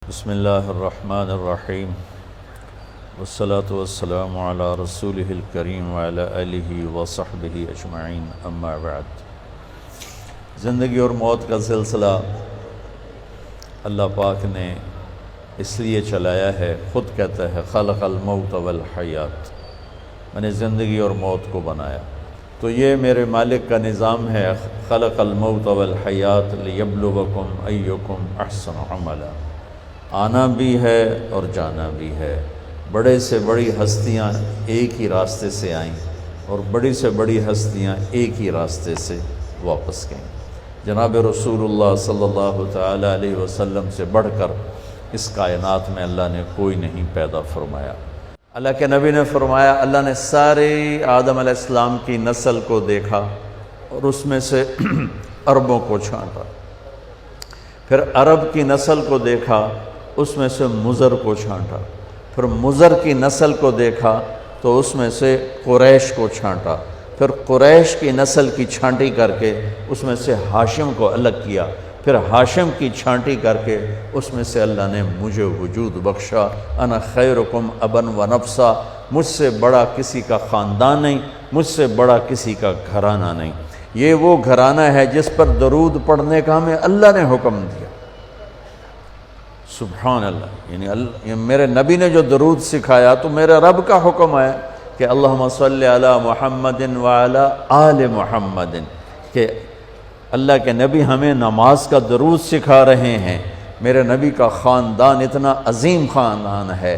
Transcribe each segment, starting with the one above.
بسم اللہ الرحمن الرحیم والصلاة والسلام علی رسولہ الکریم وعلی آلہ وصحبہ اجمعین اما بعد۔ زندگی اور موت کا سلسلہ اللہ پاک نے اس لیے چلایا ہے، خود کہتا ہے خلق الموت والحیات، میں نے زندگی اور موت کو بنایا، تو یہ میرے مالک کا نظام ہے، خلق الموت والحیات لیبلوکم ایکم احسن عملا، آنا بھی ہے اور جانا بھی ہے۔ بڑے سے بڑی ہستیاں ایک ہی راستے سے آئیں اور بڑی سے بڑی ہستیاں ایک ہی راستے سے واپس گئیں۔ جناب رسول اللہ صلی اللہ تعالی علیہ وسلم سے بڑھ کر اس کائنات میں اللہ نے کوئی نہیں پیدا فرمایا۔ اللہ کے نبی نے فرمایا، اللہ نے سارے آدم علیہ السلام کی نسل کو دیکھا اور اس میں سے عربوں کو چھانٹا، پھر عرب کی نسل کو دیکھا، اس میں سے مضر کو چھانٹا، پھر مضر کی نسل کو دیکھا تو اس میں سے قریش کو چھانٹا، پھر قریش کی نسل کی چھانٹی کر کے اس میں سے ہاشم کو الگ کیا، پھر ہاشم کی چھانٹی کر کے اس میں سے اللہ نے مجھے وجود بخشا۔ انا خیرکم ابا و نفسا، مجھ سے بڑا کسی کا خاندان نہیں، مجھ سے بڑا کسی کا گھرانہ نہیں۔ یہ وہ گھرانہ ہے جس پر درود پڑھنے کا ہمیں اللہ نے حکم دیا۔ سبحان اللہ، یعنی میرے نبی نے جو درود سکھایا تو میرے رب کا حکم ہے کہ اللہم صلی علی محمد وعلی آل محمد، کہ اللہ کے نبی ہمیں نماز کا درود سکھا رہے ہیں۔ میرے نبی کا خاندان اتنا عظیم خاندان ہے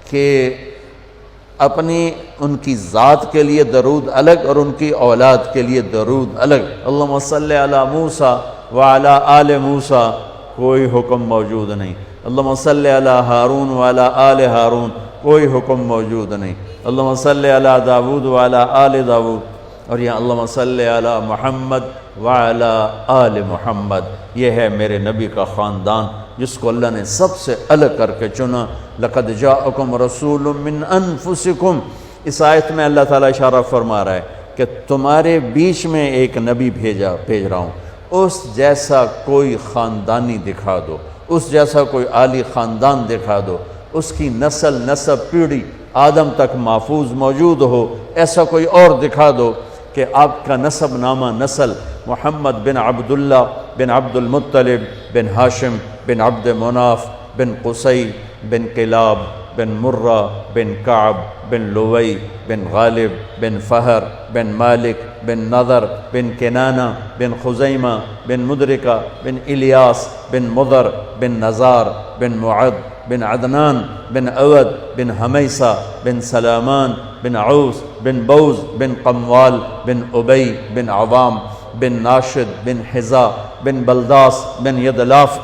کہ اپنی ان کی ذات کے لیے درود الگ اور ان کی اولاد کے لیے درود الگ۔ اللہم صلی علی موسیٰ وعلی آل موسیٰ، کوئی حکم موجود نہیں۔ اللہم صلی علی ہارون وعلی آل ہارون، کوئی حکم موجود نہیں۔ اللہم صلی علی داود وعلی آل داود، اور یہاں اللہم صلی علی محمد وعلی آل محمد۔ یہ ہے میرے نبی کا خاندان جس کو اللہ نے سب سے الگ کر کے چنا۔ لقد جاءکم رسول من انفسکم، اس آیت میں اللہ تعالیٰ اشارہ فرما رہا ہے کہ تمہارے بیچ میں ایک نبی بھیج رہا ہوں، اس جیسا کوئی خاندانی دکھا دو، اس جیسا کوئی عالی خاندان دکھا دو، اس کی نسب پیڑھی آدم تک محفوظ موجود ہو، ایسا کوئی اور دکھا دو کہ آپ کا نسب نامہ نسل محمد بن عبداللہ بن عبد المطلب بن ہاشم بن عبد مناف بن قصی بن کلاب بن مرہ بن کعب بن لوی بن غالب بن فہر بن مالک بن نضر بن کنانہ بن خزیمہ بن مدرکہ بن الیاس بن مضر بن نزار بن معد بن عدنان بن عود بن حمیسہ بن سلامان بن عوس بن بوز بن قموال بن ابی بن عوام بن ناشد بن حذا بن بلداس بن یدلاف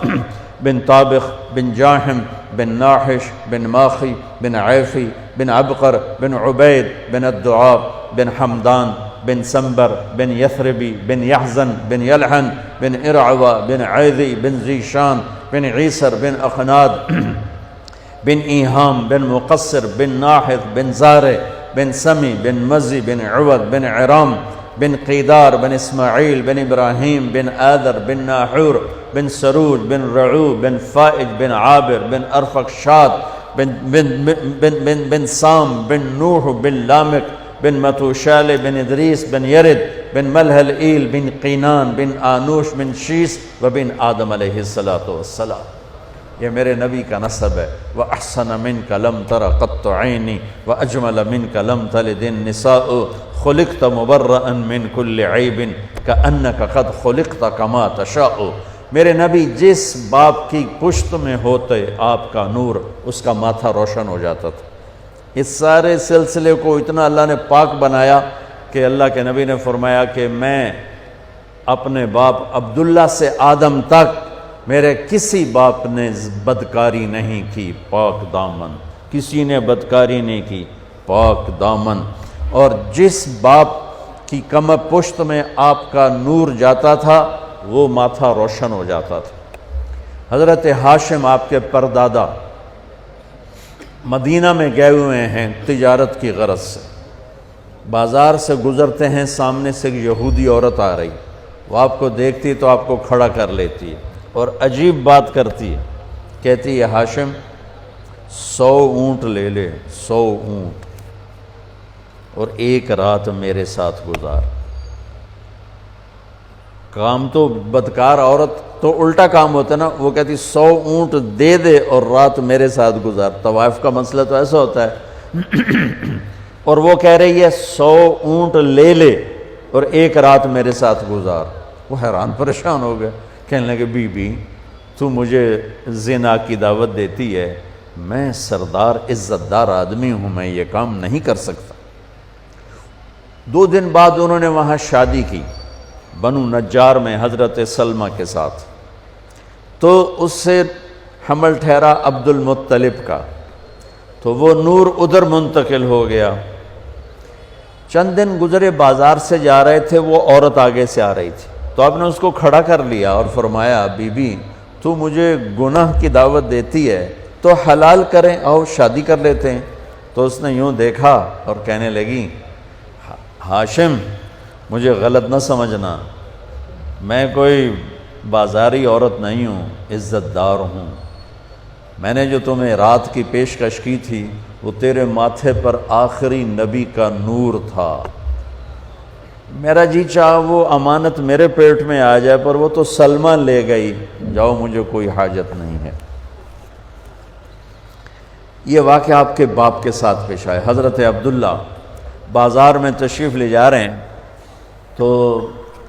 بن طابخ بن جاحم بن ناحش بن ماخی بن عیفی بن عبقر بن عبید بن الدعاب بن حمدان بن سنبر بن یثربی بن یحزن بن یلحن بن ارعوہ بن عیذی بن ذیشان بن عیسر بن اخناد بن ایہام بن مقصر بن ناحث بن زارع بن سمی بن مزی بن عوض بن عرام بن قیدار بن اسماعیل بن ابراہیم بن آدر بن ناحور بن سروج بن رعو بن فائج بن عابر بن ارفقشاد بن سام بن نوح بن لامک بن متوشال بن ادریس بن یرد بن ملحل ایل بن قینان بن آنوش بن شیس و بن آدم علیہ السلام۔ یہ میرے نبی کا نسب ہے۔ وَأَحْسَنَ مِنْكَ لَمْ تَرَ قَطُّ عَيْنِي وَأَجْمَلَ مِنْكَ لَمْ تَلِدِ النِّسَاءُ خُلِقْتَ مُبَرَّأً مِنْ كُلِّ عَيْبٍ كَأَنَّكَ قَدْ خُلِقْتَ كَمَا تَشَاءُ۔ میرے نبی جس باپ کی پشت میں ہوتے آپ کا نور، اس کا ماتھا روشن ہو جاتا تھا۔ اس سارے سلسلے کو اتنا اللہ نے پاک بنایا کہ اللہ کے نبی نے فرمایا کہ میں اپنے باپ عبداللہ سے آدم تک میرے کسی باپ نے بدکاری نہیں کی، پاک دامن، کسی نے بدکاری نہیں کی، پاک دامن۔ اور جس باپ کی کمر پشت میں آپ کا نور جاتا تھا وہ ماتھا روشن ہو جاتا تھا۔ حضرت ہاشم آپ کے پردادا مدینہ میں گئے ہوئے ہیں تجارت کی غرض سے، بازار سے گزرتے ہیں، سامنے سے ایک یہودی عورت آ رہی، وہ آپ کو دیکھتی تو آپ کو کھڑا کر لیتی ہے اور عجیب بات کرتی ہے، کہتی ہے ہاشم 100 اونٹ لے لے، 100 اونٹ، اور ایک رات میرے ساتھ گزار۔ کام تو بدکار عورت تو الٹا کام ہوتا ہے نا، وہ کہتی 100 اونٹ دے دے اور رات میرے ساتھ گزار۔ طوائف کا مسئلہ تو ایسا ہوتا ہے اور وہ کہہ رہی ہے 100 اونٹ لے لے اور ایک رات میرے ساتھ گزار۔ وہ حیران پریشان ہو گئے، کہنے لگے بی بی تو مجھے زنا کی دعوت دیتی ہے، میں سردار عزت دار آدمی ہوں، میں یہ کام نہیں کر سکتا۔ 2 دن بعد انہوں نے وہاں شادی کی بنو نجار میں حضرت سلمہ کے ساتھ، تو اس سے حمل ٹھہرا عبد المطلب کا، تو وہ نور ادھر منتقل ہو گیا۔ چند دن گزرے، بازار سے جا رہے تھے، وہ عورت آگے سے آ رہی تھی، تو آپ نے اس کو کھڑا کر لیا اور فرمایا بی بی تو مجھے گناہ کی دعوت دیتی ہے تو حلال کریں، آؤ شادی کر لیتے ہیں۔ تو اس نے یوں دیکھا اور کہنے لگی ہاشم مجھے غلط نہ سمجھنا، میں کوئی بازاری عورت نہیں ہوں، عزت دار ہوں، میں نے جو تمہیں رات کی پیشکش کی تھی وہ تیرے ماتھے پر آخری نبی کا نور تھا، میرا جی چاہا وہ امانت میرے پیٹ میں آ جائے، پر وہ تو سلمہ لے گئی، جاؤ مجھے کوئی حاجت نہیں ہے۔ یہ واقعہ آپ کے باپ کے ساتھ پیش آئے۔ حضرت عبداللہ بازار میں تشریف لے جا رہے ہیں تو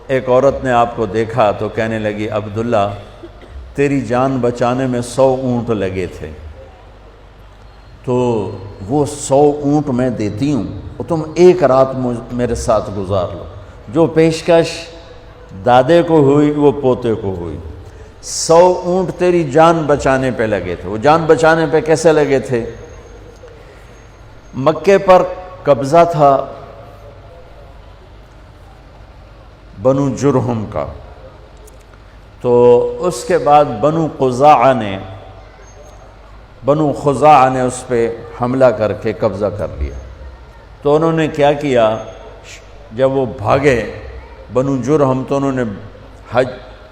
ایک عورت نے آپ کو دیکھا تو کہنے لگی عبداللہ تیری جان بچانے میں 100 اونٹ لگے تھے، تو وہ 100 اونٹ میں دیتی ہوں اور تم ایک رات میرے ساتھ گزار لو۔ جو پیشکش دادے کو ہوئی وہ پوتے کو ہوئی۔ 100 اونٹ تیری جان بچانے پہ لگے تھے۔ وہ جان بچانے پہ کیسے لگے تھے؟ مکے پر قبضہ تھا بنو جرہم کا، تو اس کے بعد بنو خزاعہ نے اس پہ حملہ کر کے قبضہ کر لیا۔ تو انہوں نے کیا کیا، جب وہ بھاگے بنو جرہم تو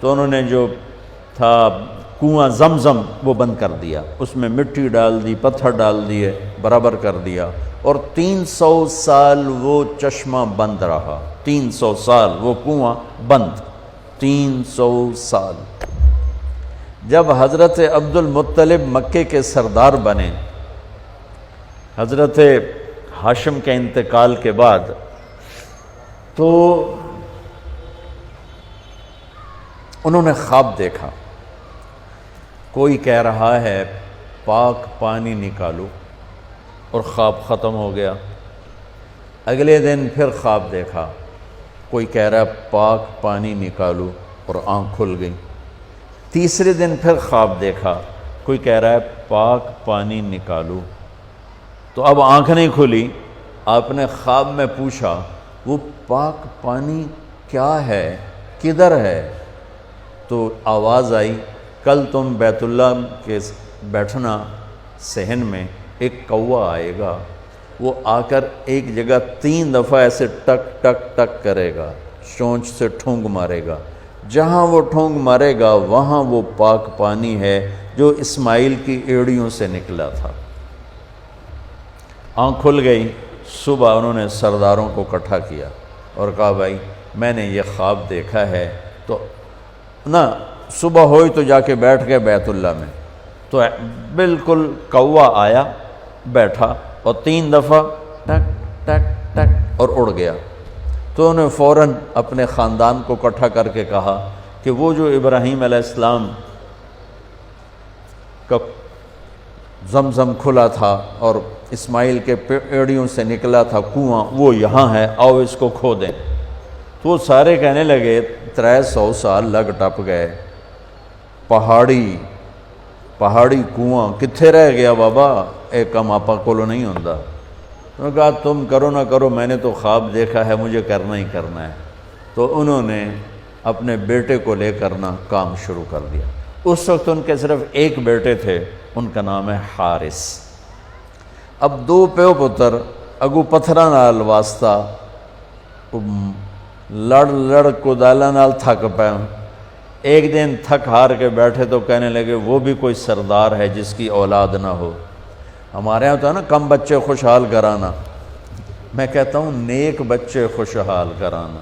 انہوں نے جو تھا کنواں زمزم وہ بند کر دیا، اس میں مٹی ڈال دی، پتھر ڈال دیے، برابر کر دیا، اور 300 سال وہ چشمہ بند رہا۔ 300 سال وہ کنواں بند، 300 سال۔ جب حضرت عبد المطلب مکے کے سردار بنے، حضرت ہاشم کے انتقال کے بعد، تو انہوں نے خواب دیکھا، کوئی کہہ رہا ہے پاک پانی نکالو، اور خواب ختم ہو گیا۔ اگلے دن پھر خواب دیکھا، کوئی کہہ رہا ہے پاک پانی نکالو، اور آنکھ کھل گئی۔ تیسرے دن پھر خواب دیکھا، کوئی کہہ رہا ہے پاک پانی نکالو، تو اب آنکھ نہیں کھلی۔ آپ نے خواب میں پوچھا وہ پاک پانی کیا ہے، کدھر ہے؟ تو آواز آئی کل تم بیت اللہ کے بیٹھنا صحن میں، ایک کوا آئے گا، وہ آ کر ایک جگہ 3 دفعہ ایسے ٹک ٹک ٹک کرے گا، چونچ سے ٹھونگ مارے گا، جہاں وہ ٹھونگ مارے گا وہاں وہ پاک پانی ہے جو اسماعیل کی ایڑیوں سے نکلا تھا۔ آنکھ کھل گئی۔ صبح انہوں نے سرداروں کو اکٹھا کیا اور کہا بھائی میں نے یہ خواب دیکھا ہے، تو نا صبح ہوئی تو جا کے بیٹھ گئے بیت اللہ میں، تو بالکل کوا آیا، بیٹھا، اور 3 دفعہ ٹک ٹک ٹک اور اڑ گیا۔ تو انہوں نے فوراً اپنے خاندان کو اکٹھا کر کے کہا کہ وہ جو ابراہیم علیہ السلام کا زمزم کھلا تھا اور اسماعیل کے ایڑیوں سے نکلا تھا کنواں، وہ یہاں ہے، آؤ اس کو کھو دیں۔ تو وہ سارے کہنے لگے 300 سال لگ ٹپ گئے، پہاڑی کنواں کتھے رہ گیا بابا، ایک کم آپا کولو نہیں ہوندا۔ انہوں نے کہا تم کرو نہ کرو، میں نے تو خواب دیکھا ہے، مجھے کرنا ہی کرنا ہے۔ تو انہوں نے اپنے بیٹے کو لے کرنا کام شروع کر دیا۔ اس وقت ان کے صرف ایک بیٹے تھے، ان کا نام ہے حارث۔ اب 2 پیو پتر اگو پتھراں نال واسطہ لڑ کدالاں نال تھک پے، ایک دن تھک ہار کے بیٹھے تو کہنے لگے وہ بھی کوئی سردار ہے جس کی اولاد نہ ہو. ہمارے یہاں تو ہے نا کم بچے خوشحال کرانا. میں کہتا ہوں نیک بچے خوشحال کرانا.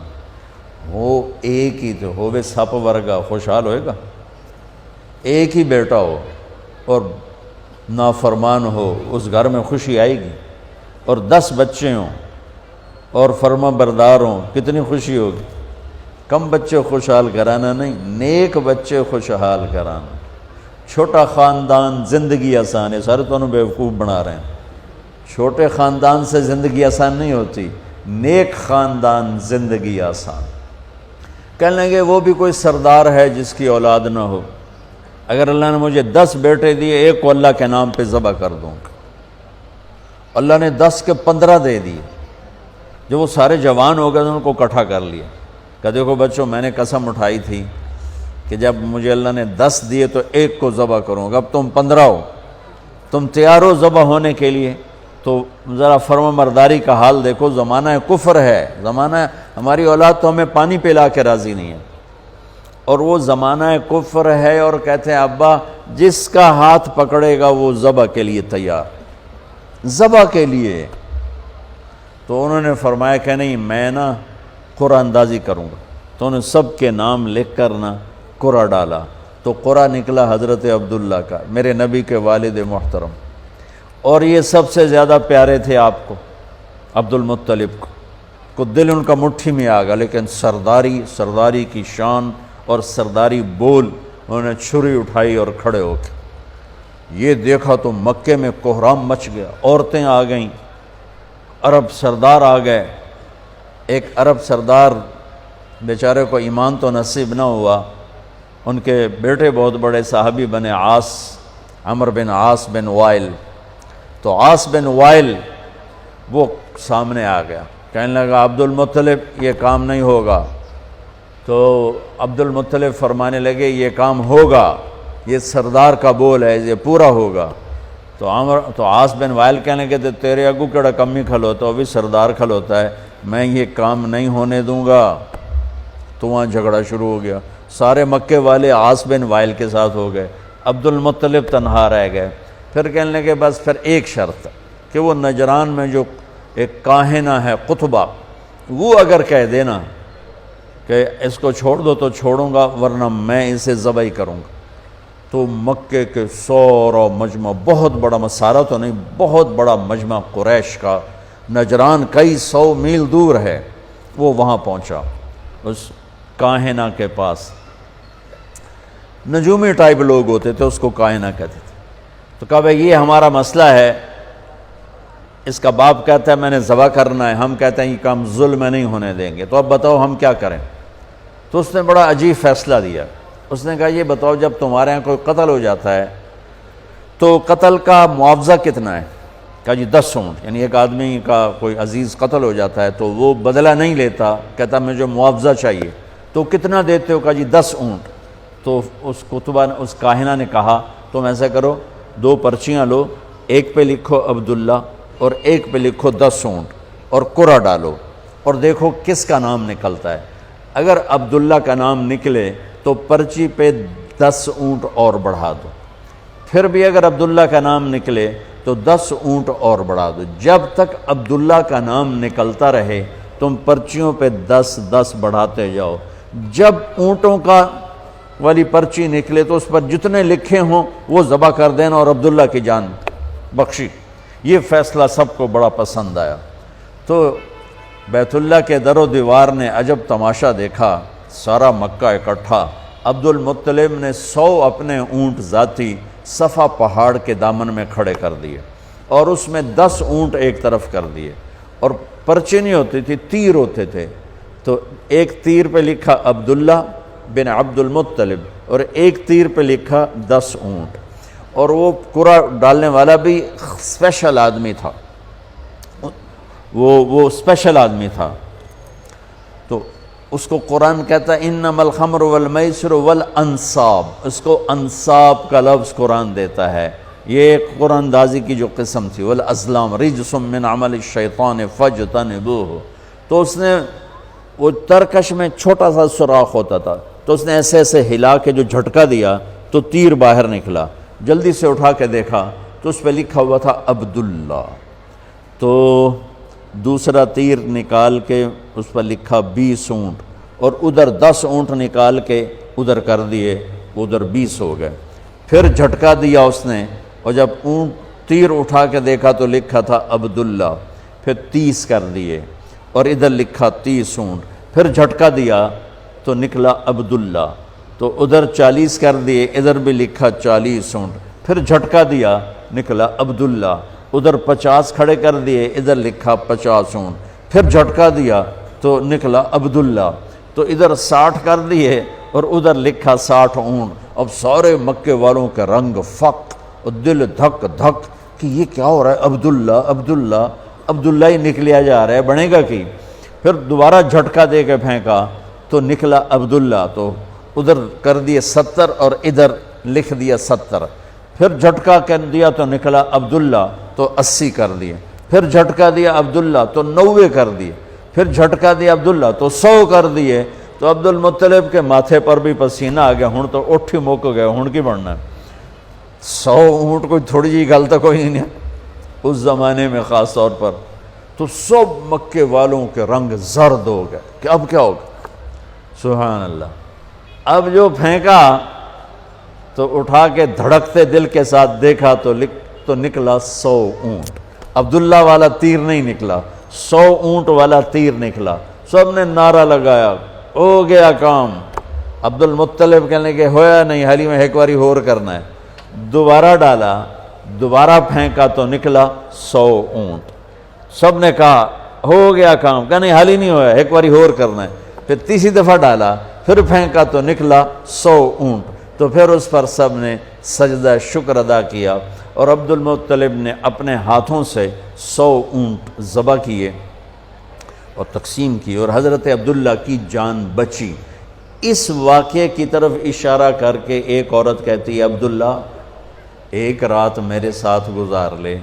وہ ایک ہی تو ہووے سپ ورگا خوشحال ہوئے گا. ایک ہی بیٹا ہو اور نافرمان ہو اس گھر میں خوشی آئے گی. اور 10 بچے ہوں اور فرما بردار ہوں کتنی خوشی ہوگی. کم بچے خوشحال کرانا نہیں، نیک بچے خوشحال کرانا. چھوٹا خاندان زندگی آسان ہے. سارے تو بیوقوف بنا رہے ہیں. چھوٹے خاندان سے زندگی آسان نہیں ہوتی، نیک خاندان زندگی آسان. کہنے لگے وہ بھی کوئی سردار ہے جس کی اولاد نہ ہو. اگر اللہ نے مجھے 10 بیٹے دیے، ایک کو اللہ کے نام پہ ذبح کر دوں گا. اللہ نے 10 کے 15 دے دیے. جب وہ سارے جوان ہو گئے تو ان کو اکٹھا کر لیا کہ دیکھو بچوں، میں نے قسم اٹھائی تھی کہ جب مجھے اللہ نے 10 دیے تو ایک کو ذبح کروں گا. اب تم 15 ہو، تم تیار ہو ذبح ہونے کے لیے؟ تو ذرا فرما برداری کا حال دیکھو. زمانہ کفر ہے، زمانہ ہماری اولاد تو ہمیں پانی پلا کے راضی نہیں ہے، اور وہ زمانہ کفر ہے. اور کہتے ہیں ابا جس کا ہاتھ پکڑے گا وہ ذبح کے لیے تیار، ذبح کے لیے. تو انہوں نے فرمایا کہ نہیں، میں نا قرآن اندازی کروں گا. تو انہوں نے سب کے نام لکھ کر نا قرآن ڈالا. تو قرآن نکلا حضرت عبداللہ کا، میرے نبی کے والد محترم. اور یہ سب سے زیادہ پیارے تھے آپ کو، عبد المطلب کو دل ان کا مٹھی میں آ گیا. لیکن سرداری کی شان اور سرداری بول، انہوں نے چھری اٹھائی اور کھڑے ہو کے یہ دیکھا تو مکے میں کوہرام مچ گیا. عورتیں آ گئیں، عرب سردار آ گئے. ایک عرب سردار بیچارے کو ایمان تو نصیب نہ ہوا. ان کے بیٹے بہت بڑے صحابی بنے، عمر بن عاص بن وائل. تو عاص بن وائل وہ سامنے آ گیا، کہنے لگا عبد المطلب یہ کام نہیں ہوگا. تو عبد المطلب فرمانے لگے یہ کام ہوگا، یہ سردار کا بول ہے، یہ پورا ہوگا. تو عاص بن وائل کہنے لگے تو تیرے اگو کیڑا کمی کھلوتا، وہ بھی سردار کھلوتا ہے، میں یہ کام نہیں ہونے دوں گا. تو وہاں جھگڑا شروع ہو گیا. سارے مکے والے عاص بن وائل کے ساتھ ہو گئے، عبد المطلب تنہا رہ گئے. پھر کہنے لگے بس پھر ایک شرط کہ وہ نجران میں جو ایک کاہنہ ہے قطبہ، وہ اگر کہہ دینا کہ اس کو چھوڑ دو تو چھوڑوں گا، ورنہ میں اسے ذبح ہی کروں گا. تو مکے کے سورا مجمع، بہت بڑا مسارہ تو نہیں، بہت بڑا مجمع قریش کا، نجران کئی 100 میل دور ہے، وہ وہاں پہنچا اس کاہنہ کے پاس. نجومی ٹائپ لوگ ہوتے تھے، اس کو کاہنہ کہتے تھے. تو کہا بھائی یہ ہمارا مسئلہ ہے، اس کا باپ کہتا ہے میں نے ذبح کرنا ہے، ہم کہتے ہیں یہ کام ظلم نہیں ہونے دیں گے، تو اب بتاؤ ہم کیا کریں. تو اس نے بڑا عجیب فیصلہ دیا. اس نے کہا یہ بتاؤ جب تمہارے یہاں کوئی قتل ہو جاتا ہے تو قتل کا معاوضہ کتنا ہے؟ کہا جی 10 اونٹ. یعنی ایک آدمی کا کوئی عزیز قتل ہو جاتا ہے تو وہ بدلہ نہیں لیتا، کہتا مجھے معاوضہ چاہیے. تو کتنا دیتے ہو؟ کہا جی 10 اونٹ. تو اس کاہنہ نے کہا تم ایسا کرو، 2 پرچیاں لو، ایک پہ لکھو عبداللہ اور ایک پہ لکھو 10 اونٹ اور قرعہ ڈالو اور دیکھو کس کا نام نکلتا ہے. اگر عبداللہ کا نام نکلے تو پرچی پہ 10 اونٹ اور بڑھا دو. پھر بھی اگر عبداللہ کا نام نکلے تو 10 اونٹ اور بڑھا دو. جب تک عبداللہ کا نام نکلتا رہے تم پرچیوں پہ 10 بڑھاتے جاؤ. جب اونٹوں کا والی پرچی نکلے تو اس پر جتنے لکھے ہوں وہ ذبح کر دینا اور عبداللہ کی جان بخشی. یہ فیصلہ سب کو بڑا پسند آیا. تو بیت اللہ کے در و دیوار نے عجب تماشا دیکھا. سارا مکہ اکٹھا. عبد المطلب نے 100 اپنے اونٹ ذاتی صفا پہاڑ کے دامن میں کھڑے کر دیے اور اس میں 10 اونٹ ایک طرف کر دیے. اور پرچی نہیں ہوتی تھی، تیر ہوتے تھے. تو ایک تیر پہ لکھا عبداللہ بن عبد المطلب اور ایک تیر پہ لکھا 10 اونٹ. اور وہ قرعہ ڈالنے والا بھی اسپیشل آدمی تھا، وہ اسپیشل آدمی تھا. تو اس کو قرآن کہتا ہے انما الخمر والمیسر والانصاب. اس کو انصاب کا لفظ قرآن دیتا ہے. یہ قرآن اندازی کی جو قسم تھی، والازلام رجس من عمل الشیطان فاجتنبوہ. تو اس نے وہ ترکش میں چھوٹا سا سوراخ ہوتا تھا تو اس نے ایسے ایسے ہلا کے جو جھٹکا دیا تو تیر باہر نکلا، جلدی سے اٹھا کے دیکھا تو اس پہ لکھا ہوا تھا عبداللہ، تو دوسرا تیر نکال کے اس پر لکھا 20 اونٹ، اور ادھر 10 اونٹ نکال کے ادھر کر دیے، ادھر 20 ہو گئے۔ پھر جھٹکا دیا اس نے، اور جب اونٹ تیر اٹھا کے دیکھا تو لکھا تھا عبداللہ، پھر 30 کر دیے، اور ادھر لکھا 30 اونٹ، پھر جھٹکا دیا تو نکلا عبداللہ، تو ادھر 40 کر دیے، ادھر بھی لکھا 40 اونٹ، پھر جھٹکا دیا نکلا عبداللہ، ادھر 50 کھڑے کر دیے، ادھر لکھا 50 اونٹ، پھر جھٹکا دیا تو نکلا عبداللہ، تو ادھر 60 کر دیے اور ادھر لکھا 60 اونٹ۔ اب سارے مکے والوں کے رنگ فق اور دل دھک دھک کہ یہ کیا ہو رہا ہے، عبداللہ عبداللہ عبداللہ ہی نکلیا جا رہا ہے، بنے گا کی؟ پھر دوبارہ جھٹکا دے کے پھینکا تو نکلا عبداللہ، تو ادھر کر دیے 70 اور ادھر لکھ دیا 70، پھر جھٹکا کر دیا تو نکلا عبداللہ، تو 80 کر دیے، پھر جھٹکا دیا عبداللہ تو 90 کر دیے، پھر جھٹکا دیا عبداللہ تو 100 کر دیے۔ تو عبد المطلب کے ماتھے پر بھی پسینہ آ گیا، ہن تو اٹھ ہی موک گئے، ہن کی بڑھنا ہے، 100 اونٹ کوئی تھوڑی جی گل تو کوئی نہیں اس زمانے میں خاص طور پر۔ تو سب مکے والوں کے رنگ زرد ہو گئے کہ اب کیا ہوگا، سبحان اللہ۔ اب جو پھینکا تو اٹھا کے دھڑکتے دل کے ساتھ دیکھا تو نکلا 100 اونٹ، عبداللہ والا تیر نہیں نکلا، 100 اونٹ والا تیر نکلا۔ سب نے نعرہ لگایا، ہو گیا کام۔ عبد المطلب کہنے کہ ہویا نہیں، حالی میں ایک باری اور کرنا ہے۔ دوبارہ ڈالا، دوبارہ پھینکا تو نکلا 100 اونٹ۔ سب نے کہا ہو گیا کام، کہا نہیں حالی نہیں ہوا، ایک باری اور کرنا ہے۔ پھر تیسری دفعہ ڈالا، پھر پھینکا تو نکلا 100 اونٹ۔ تو پھر اس پر سب نے سجدہ شکر ادا کیا، اور عبد المطلب نے اپنے ہاتھوں سے 100 اونٹ ذبح کیے اور تقسیم کی، اور حضرت عبداللہ کی جان بچی۔ اس واقعے کی طرف اشارہ کر کے ایک عورت کہتی ہے، عبداللہ ایک رات میرے ساتھ گزار لے،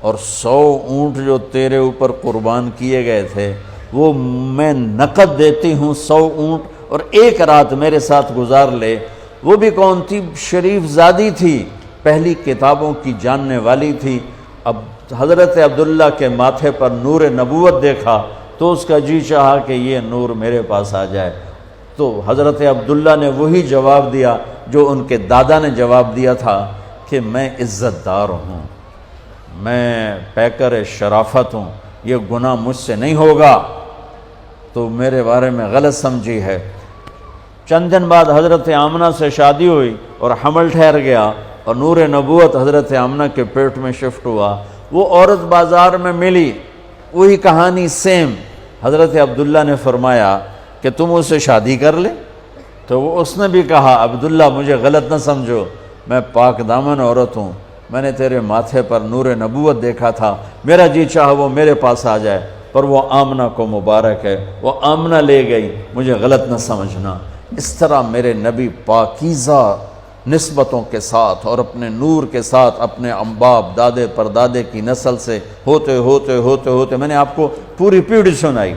اور 100 اونٹ جو تیرے اوپر قربان کیے گئے تھے وہ میں نقد دیتی ہوں 100 اونٹ، اور ایک رات میرے ساتھ گزار لے۔ وہ بھی کون تھی؟ شریف زادی تھی، پہلی کتابوں کی جاننے والی تھی۔ اب حضرت عبداللہ کے ماتھے پر نور نبوت دیکھا تو اس کا جی چاہا کہ یہ نور میرے پاس آ جائے۔ تو حضرت عبداللہ نے وہی جواب دیا جو ان کے دادا نے جواب دیا تھا کہ میں عزت دار ہوں، میں پیکر شرافت ہوں، یہ گناہ مجھ سے نہیں ہوگا، تو میرے بارے میں غلط سمجھی ہے۔ چند دن بعد حضرت آمنہ سے شادی ہوئی اور حمل ٹھہر گیا، اور نور نبوت حضرت آمنہ کے پیٹ میں شفٹ ہوا۔ وہ عورت بازار میں ملی، وہی کہانی سیم۔ حضرت عبداللہ نے فرمایا کہ تم اس سے شادی کر لے، تو اس نے بھی کہا عبداللہ مجھے غلط نہ سمجھو، میں پاک دامن عورت ہوں، میں نے تیرے ماتھے پر نور نبوت دیکھا تھا، میرا جی چاہا وہ میرے پاس آ جائے، پر وہ آمنہ کو مبارک ہے، وہ آمنہ لے گئی، مجھے غلط نہ سمجھنا۔ اس طرح میرے نبی پاکیزہ نسبتوں کے ساتھ اور اپنے نور کے ساتھ اپنے امباب دادے پردادے کی نسل سے ہوتے ہوتے ہوتے ہوتے، میں نے آپ کو پوری پیڑھی سنائی،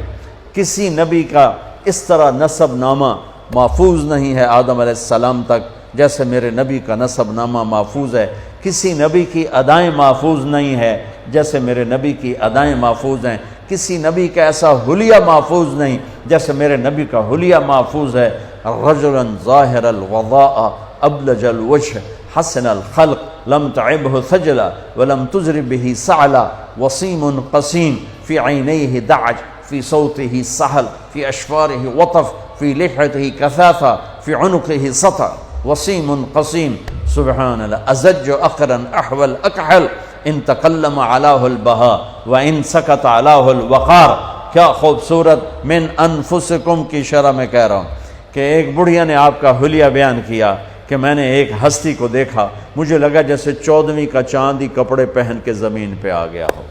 کسی نبی کا اس طرح نسب نامہ محفوظ نہیں ہے آدم علیہ السلام تک جیسے میرے نبی کا نسب نامہ محفوظ ہے، کسی نبی کی ادائیں محفوظ نہیں ہے جیسے میرے نبی کی ادائیں محفوظ ہیں، کسی نبی کا ایسا حلیہ محفوظ نہیں جیسے میرے نبی کا حلیہ محفوظ ہے۔ رجلا ظاہر الوضاء ابلج الوجه حسن الخلق لم تعبه ثجلا ولم تزر به سعلا وصیم قسیم في عینیه دعج في صوته سهل في اشفاره وطف في لحيته كثافة في عنقه سطع وصیم قسیم سبحان اللہ ازج اقرا احول اکحل ان تکلم علاه البهاء وان سکت علاه الوقار۔ کیا خوبصورت من انفسکم کی شرح میں کہہ رہا ہوں کہ ایک بڑھیا نے آپ کا حلیہ بیان کیا کہ میں نے ایک ہستی کو دیکھا، مجھے لگا جیسے 14ویں کا چاند ہی کپڑے پہن کے زمین پہ آ گیا ہو۔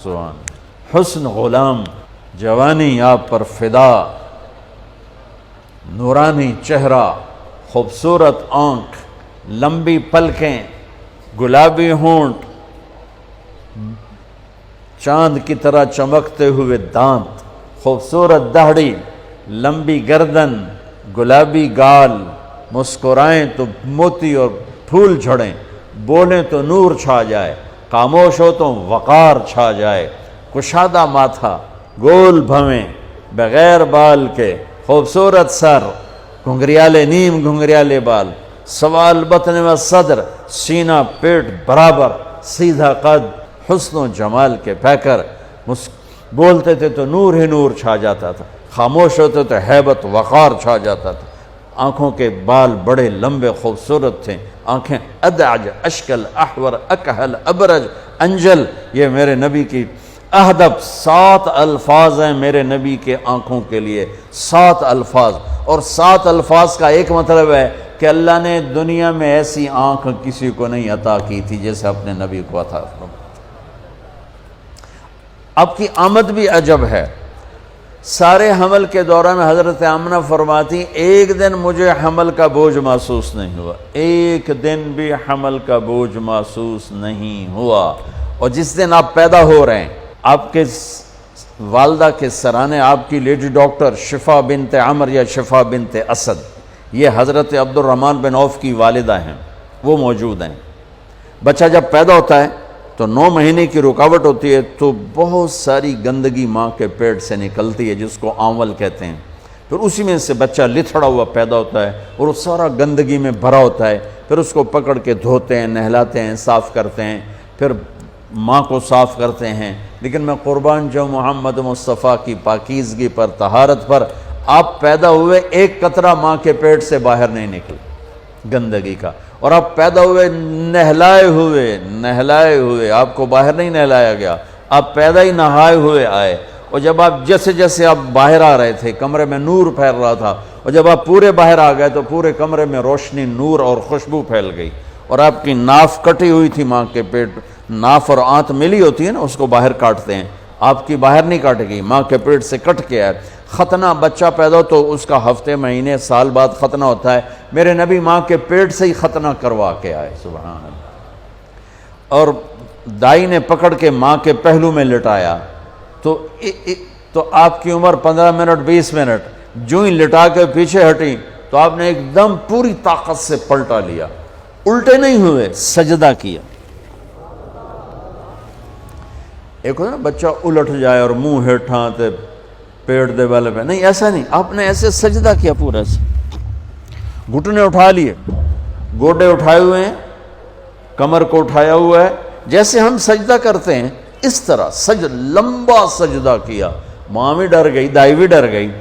سبحان حسن غلام، جوانی آپ پر فدا، نورانی چہرہ، خوبصورت آنکھ، لمبی پلکیں، گلابی ہونٹ، چاند کی طرح چمکتے ہوئے دانت، خوبصورت داڑھی، لمبی گردن، گلابی گال، مسکرائیں تو موتی اور پھول جھڑیں، بولیں تو نور چھا جائے، خاموش ہو تو وقار چھا جائے، کشادہ ماتھا، گول بھویں بغیر بال کے، خوبصورت سر، گھنگریالے نیم گھنگریالے بال، سوال بطن و صدر، سینہ پیٹ برابر، سیدھا قد، حسن و جمال کے پیکر، بولتے تھے تو نور ہی نور چھا جاتا تھا، خاموش ہوتے تو ہیبت وقار چھا جاتا تھا، آنکھوں کے بال بڑے لمبے خوبصورت تھے، آنکھیں ادعج اشکل احور اکحل ابرج انجل، یہ میرے نبی کی اہدب 7 الفاظ ہیں میرے نبی کے آنکھوں کے لیے، 7 الفاظ، اور 7 الفاظ کا ایک مطلب ہے کہ اللہ نے دنیا میں ایسی آنکھ کسی کو نہیں عطا کی تھی جیسے اپنے نبی کو عطا فرمائی۔ آپ کی آمد بھی عجب ہے، سارے حمل کے دوران حضرت آمنہ فرماتی ایک دن مجھے حمل کا بوجھ محسوس نہیں ہوا، ایک دن بھی حمل کا بوجھ محسوس نہیں ہوا۔ اور جس دن آپ پیدا ہو رہے ہیں، آپ کے والدہ کے سرانے آپ کی لیڈی ڈاکٹر شفا بنت عمر یا شفا بنت اسد، یہ حضرت عبد الرحمن بن عوف کی والدہ ہیں، وہ موجود ہیں۔ بچہ جب پیدا ہوتا ہے تو 9 مہینے کی رکاوٹ ہوتی ہے، تو بہت ساری گندگی ماں کے پیٹ سے نکلتی ہے جس کو آنول کہتے ہیں، پھر اسی میں سے بچہ لتھڑا ہوا پیدا ہوتا ہے اور وہ سارا گندگی میں بھرا ہوتا ہے، پھر اس کو پکڑ کے دھوتے ہیں، نہلاتے ہیں، صاف کرتے ہیں، پھر ماں کو صاف کرتے ہیں۔ لیکن میں قربان جو محمد مصطفیٰ کی پاکیزگی پر، طہارت پر، آپ پیدا ہوئے ایک قطرہ ماں کے پیٹ سے باہر نہیں نکلا گندگی کا، اور آپ پیدا ہوئے نہلائے ہوئے، آپ کو باہر نہیں نہلایا گیا، آپ پیدا ہی نہائے ہوئے آئے، اور جب آپ جیسے جیسے آپ باہر آ رہے تھے کمرے میں نور پھیل رہا تھا، اور جب آپ پورے باہر آ گئے تو پورے کمرے میں روشنی، نور اور خوشبو پھیل گئی، اور آپ کی ناف کٹی ہوئی تھی ماں کے پیٹ، ناف اور آنت ملی ہوتی ہے نا، اس کو باہر کاٹتے ہیں، آپ کی باہر نہیں کاٹے گی، ماں کے پیٹ سے کٹ کے آئے۔ ختنہ بچہ پیدا ہو تو اس کا ہفتے مہینے سال بعد ختنہ ہوتا ہے، میرے نبی ماں کے پیٹ سے ہی ختنہ کروا کے آئے، سبحان اللہ۔ اور دائی نے پکڑ کے ماں کے پہلو میں لٹایا تو آپ کی عمر 15 منٹ 20 منٹ، جو ہی لٹا کے پیچھے ہٹی تو آپ نے ایک دم پوری طاقت سے پلٹا لیا، الٹے نہیں ہوئے، سجدہ کیا۔ ایک ہوتا نا بچہ الٹ جائے اور منہ ہیٹھاں تے پیٹ دے والے پہ، نہیں ایسا نہیں، آپ نے ایسے سجدہ کیا، پورا سے گھٹنے اٹھا لیے، گوڈے اٹھائے ہوئے ہیں، کمر کو اٹھایا ہوا ہے، جیسے ہم سجدہ کرتے ہیں اس طرح لمبا سجدہ کیا۔ ماں بھی ڈر گئی، دائی بھی ڈر گئی۔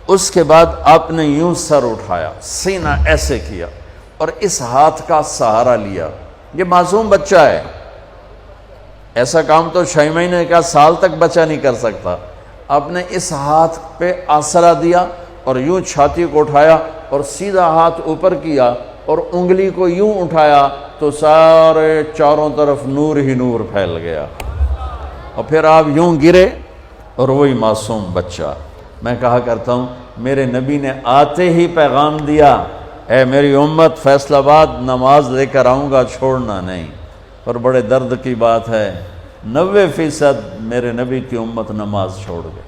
اس کے بعد آپ نے یوں سر اٹھایا، سینہ ایسے کیا، اور اس ہاتھ کا سہارا لیا۔ یہ معصوم بچہ ہے، ایسا کام تو 6 مہینے کا سال تک بچہ نہیں کر سکتا۔ آپ نے اس ہاتھ پہ آسرا دیا اور یوں چھاتی کو اٹھایا اور سیدھا ہاتھ اوپر کیا اور انگلی کو یوں اٹھایا تو سارے چاروں طرف نور ہی نور پھیل گیا، اور پھر آپ یوں گرے اور وہی معصوم بچہ۔ میں کہا کرتا ہوں میرے نبی نے آتے ہی پیغام دیا، اے میری امت، فیصل آباد نماز لے کر آؤں گا، چھوڑنا نہیں۔ اور بڑے درد کی بات ہے 90% میرے نبی کی امت نماز چھوڑ گئے،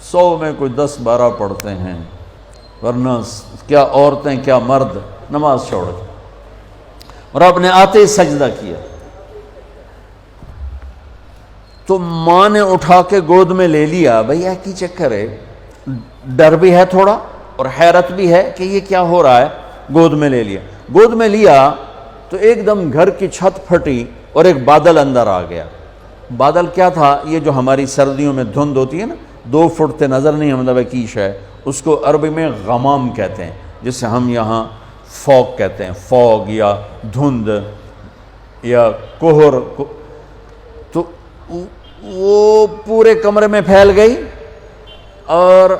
100 میں کوئی 10-12 پڑھتے ہیں، ورنہ کیا عورتیں کیا مرد نماز چھوڑ گئے۔ اور آپ نے آتے ہی سجدہ کیا تو ماں نے اٹھا کے گود میں لے لیا۔ بھئی کی چکر ہے، ڈر بھی ہے تھوڑا اور حیرت بھی ہے کہ یہ کیا ہو رہا ہے۔ گود میں لے لیا، گود میں لیا تو ایک دم گھر کی چھت پھٹی اور ایک بادل اندر آ گیا۔ بادل کیا تھا؟ یہ جو ہماری سردیوں میں دھند ہوتی ہے نا، 2 فٹ تے نظر نہیں مطلب کیش ہے، اس کو عربی میں غمام کہتے ہیں، جسے ہم یہاں فوگ کہتے ہیں، فوگ یا دھند یا کوہر۔ تو وہ پورے کمرے میں پھیل گئی اور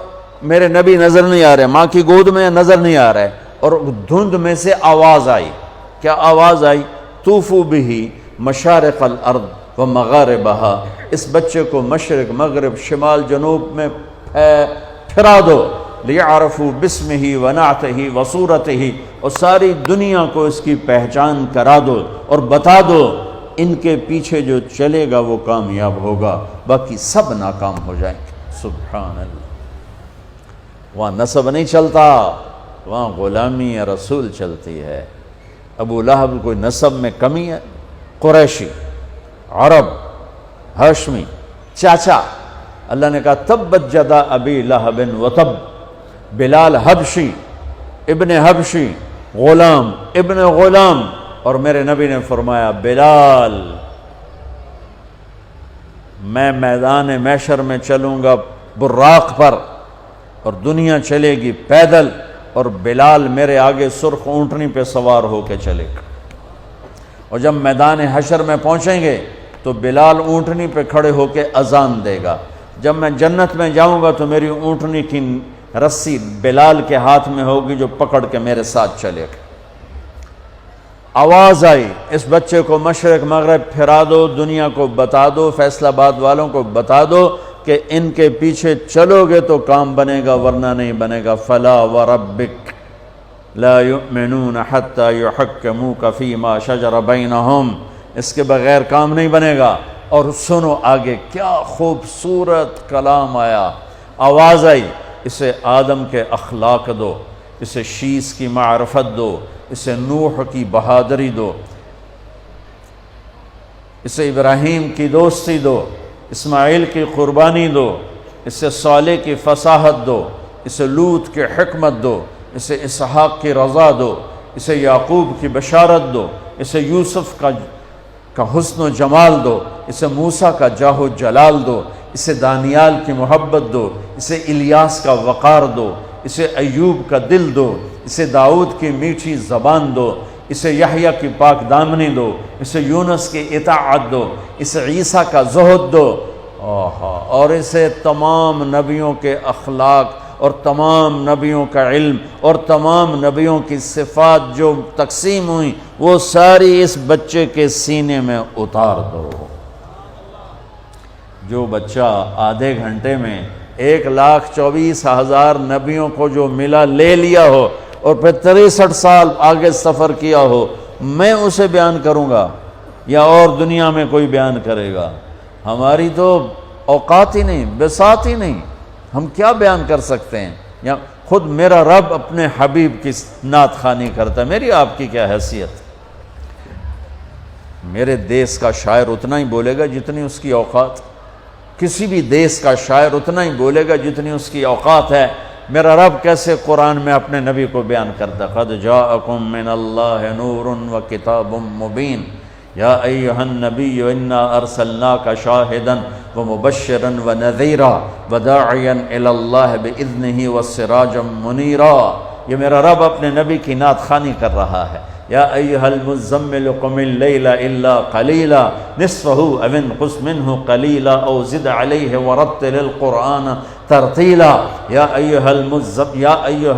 میرے نبی نظر نہیں آ رہے، ماں کی گود میں نظر نہیں آ رہے، اور دھند میں سے آواز آئی۔ کیا آواز آئی؟ طوفوا بہ مشارق الارض و مغاربہا، اس بچے کو مشرق مغرب شمال جنوب میں پھرا دو، لیعرفوا باسمہ و نعتہ و صورتہ، اور ساری دنیا کو اس کی پہچان کرا دو اور بتا دو، ان کے پیچھے جو چلے گا وہ کامیاب ہوگا، باقی سب ناکام ہو جائیں گے۔ سبحان اللہ۔ وہاں نسب نہیں چلتا، وہاں غلامی رسول چلتی ہے۔ ابو لہب کوئی نسب میں کمی ہے؟ قریشی، عرب، ہاشمی، چاچا۔ اللہ نے کہا تبت یدا ابی لہب وتب، بلال حبشی، ابن حبشی، غلام ابن غلام، اور میرے نبی نے فرمایا بلال میں میدان محشر میں چلوں گا براق پر اور دنیا چلے گی پیدل، اور بلال میرے آگے سرخ اونٹنی پہ سوار ہو کے چلے گا، اور جب میدان حشر میں پہنچیں گے تو بلال اونٹنی پہ کھڑے ہو کے اذان دے گا۔ جب میں جنت میں جاؤں گا تو میری اونٹنی کی رسی بلال کے ہاتھ میں ہوگی جو پکڑ کے میرے ساتھ چلے گا۔ آواز آئی اس بچے کو مشرق مغرب پھرا دو، دنیا کو بتا دو، فیصل آباد والوں کو بتا دو کہ ان کے پیچھے چلو گے تو کام بنے گا ورنہ نہیں بنے گا۔ فلا وربک لا یؤمنون حتی یحکموک فیما شجر بینہم، اس کے بغیر کام نہیں بنے گا۔ اور سنو آگے کیا خوبصورت کلام آیا، آواز آئی اسے آدم کے اخلاق دو، اسے شیس کی معرفت دو، اسے نوح کی بہادری دو، اسے ابراہیم کی دوستی دو، اسماعیل کی قربانی دو، اسے صالح کی فصاحت دو، اسے لوط کی حکمت دو، اسے اسحاق کی رضا دو، اسے یعقوب کی بشارت دو، اسے یوسف کا حسن و جمال دو، اسے موسیٰ کا جاہ و جلال دو، اسے دانیال کی محبت دو، اسے الیاس کا وقار دو، اسے ایوب کا دل دو، اسے داؤد کی میٹھی زبان دو، اسے یحییٰ کی پاک دامنی دو، اسے یونس کی اطاعت دو، اسے عیسیٰ کا زہد دو، اور اسے تمام نبیوں کے اخلاق اور تمام نبیوں کا علم اور تمام نبیوں کی صفات جو تقسیم ہوئیں وہ ساری اس بچے کے سینے میں اتار دو۔ جو بچہ آدھے گھنٹے میں 1,24,000 نبیوں کو جو ملا لے لیا ہو اور پھر 63 سال آگے سفر کیا ہو، میں اسے بیان کروں گا یا اور دنیا میں کوئی بیان کرے گا؟ ہماری تو اوقات ہی نہیں، بساط ہی نہیں، ہم کیا بیان کر سکتے ہیں؟ یا خود میرا رب اپنے حبیب کی نعت خوانی کرتا ہے، میری آپ کی کیا حیثیت؟ میرے دیس کا شاعر اتنا ہی بولے گا جتنی اس کی اوقات، کسی بھی دیس کا شاعر اتنا ہی بولے گا جتنی اس کی اوقات ہے۔ میرا رب کیسے قرآن میں اپنے نبی کو بیان کرتا، قد جاءکم من اللہ نور و کتاب مبین یا ایہا النبی انا ارسلناک شاہدا ومبشرا ونذیرا وداعیا الی اللہ باذنہ وسراجا منیرا۔ یہ میرا رب اپنے نبی کی نعت خوانی کر رہا ہے۔ یا ایہا المزمل قم اللیل الا قلیلا نصفہ او انقص منہ قلیلا او زد علیہ ورتل القرآن ترتیلا۔ یا ایہا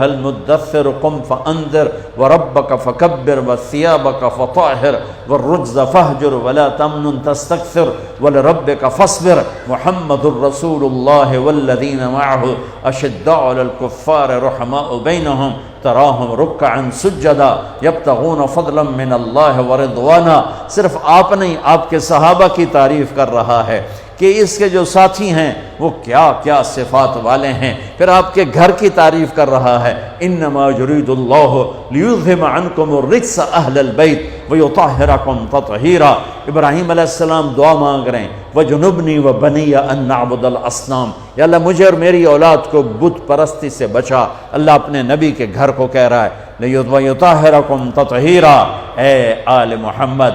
المدثر قم فانذر وربک فکبر وثیابک فطہر والرجز فہجر ولا تمنن تستکثر ولربک فاصبر محمد الرسول اللہ والذین معہ اشداء علی الکفار رحماء بینہم تراہم رکعا سجدا یبتغون فضلا من اللہ ورضوانا۔ صرف آپ نہیں، آپ کے صحابہ کی تعریف کر رہا ہے کہ اس کے جو ساتھی ہیں وہ کیا کیا صفات والے ہیں، پھر آپ کے گھر کی تعریف کر رہا ہے۔ انما یرید اللہ لیذہب عنکم الرجس اہل البیت ویطہرکم تطہیرا۔ ابراہیم علیہ السلام دعا مانگ رہے ہیں وجنبنی وبنی ان نعبد الاصنام، یا اللہ مجھے اور میری اولاد کو بت پرستی سے بچا۔ اللہ اپنے نبی کے گھر کو کہہ رہا ہے ویطہرکم تطہیرا۔ اے آل محمد،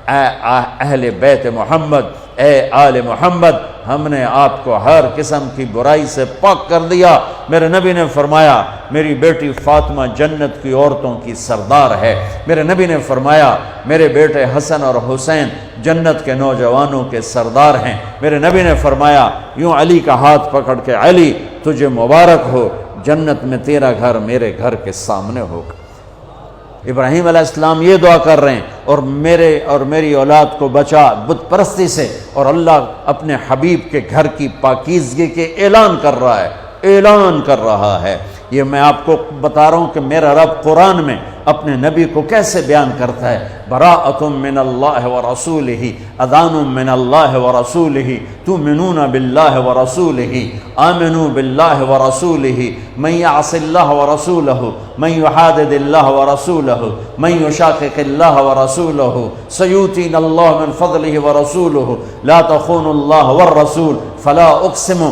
اے اہل بیت محمد، اے آل محمد، ہم نے آپ کو ہر قسم کی برائی سے پاک کر دیا۔ میرے نبی نے فرمایا میری بیٹی فاطمہ جنت کی عورتوں کی سردار ہے۔ میرے نبی نے فرمایا میرے بیٹے حسن اور حسین جنت کے نوجوانوں کے سردار ہیں۔ میرے نبی نے فرمایا یوں علی کا ہاتھ پکڑ کے علی تجھے مبارک ہو، جنت میں تیرا گھر میرے گھر کے سامنے ہوگا۔ ابراہیم علیہ السلام یہ دعا کر رہے ہیں اور میرے اور میری اولاد کو بچا بت پرستی سے، اور اللہ اپنے حبیب کے گھر کی پاکیزگی کے اعلان کر رہا ہے، اعلان کر رہا ہے۔ یہ میں آپ کو بتا رہا ہوں کہ میرا رب قرآن میں اپنے نبی کو کیسے بیان کرتا ہے، براءۃ من اللہ ورسولہ، اذان من اللہ ورسولہ، تؤمنون باللہ ورسولہ، آمنوا باللہ ورسولہ، من یعص اللہ ورسولہ، من یحادد اللہ ورسولہ، من یشاقق اللہ ورسولہ، سیؤتینا اللہ من فضلہ ورسولہ، لا تخونوا اللہ والرسول، فلا اقسم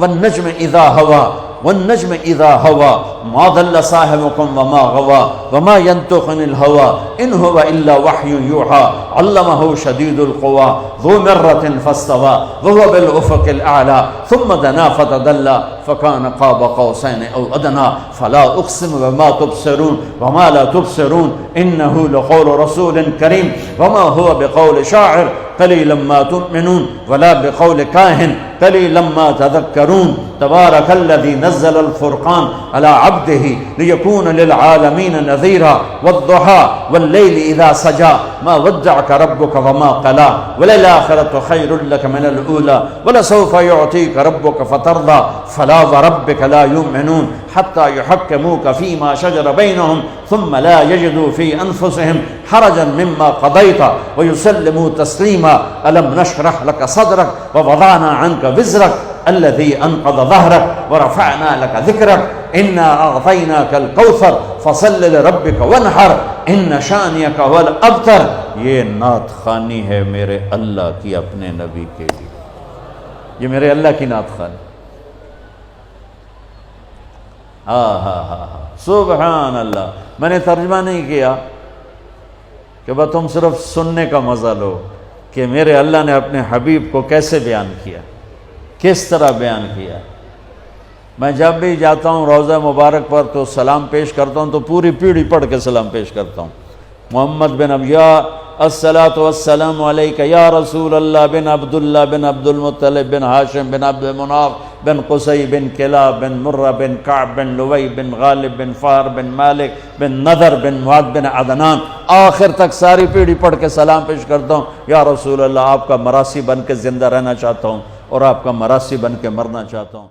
والنجم اذا ہوا، والنجم اذا ہوا، ما ضل صاحبکم وما غوا، وما ينطق عن الهوى ان هو الا وحی یوحى، علمہ شدید القوى، ذو مرة فاستوى، وهو بالافق الاعلى، ثم دنا فتدلى، فكان قاب قوسين او ادنى، فلا اقسم بما تبصرون وما لا تبصرون، انه لقول رسول کریم، وما هو بقول شاعر قلیلا ما تؤمنون، ولا بقول کاہن قلیلا ما تذکرون، تبارک الذی نزل الفرقان على عبده ليكون للعالمين نذيرا، والضحى والليل اذا سجى، ما ودعك ربك وما قلى، وللآخرة خير لك من الأولى، ولسوف يعطيك ربك فترضى، فلا وربك لا يؤمنون حتى يحكموك فيما شجر بينهم ثم لا يجدوا في أنفسهم حرجا مما قضيت ويسلموا تسليما، ألم نشرح لك صدرك ووضعنا عنك وزرك الذي أنقض ظهرك ورفعنا لك ذكرك، إنا أعطيناك الكوثر فصل لربك وانحر إن شانئك هو الأبتر۔ یہ نعت خوانی ہے میرے اللہ کی اپنے نبی کے لیے، یہ میرے اللہ کی نعت خوانی۔ سبحان اللہ۔ میں نے ترجمہ نہیں کیا کہ بس تم صرف سننے کا مزہ لو کہ میرے اللہ نے اپنے حبیب کو کیسے بیان کیا، کس طرح بیان کیا۔ میں جب بھی جاتا ہوں روضہ مبارک پر تو سلام پیش کرتا ہوں تو پوری پیڑھی پڑھ کے سلام پیش کرتا ہوں۔ محمد بن ابیا الصلاۃ والسلام علیک یا رسول اللہ بن عبداللہ بن عبد المطلب بن ہاشم بن عبد مناف بن قصی بن کلاب بن مرہ بن کعب بن لوی بن غالب بن فہر بن مالک بن نذر بن معاذ بن عدنان، آخر تک ساری پیڑھی پڑھ کے سلام پیش کرتا ہوں۔ یا رسول اللہ، آپ کا مراسی بن کے زندہ رہنا چاہتا ہوں اور آپ کا مراسی بن کے مرنا چاہتا ہوں۔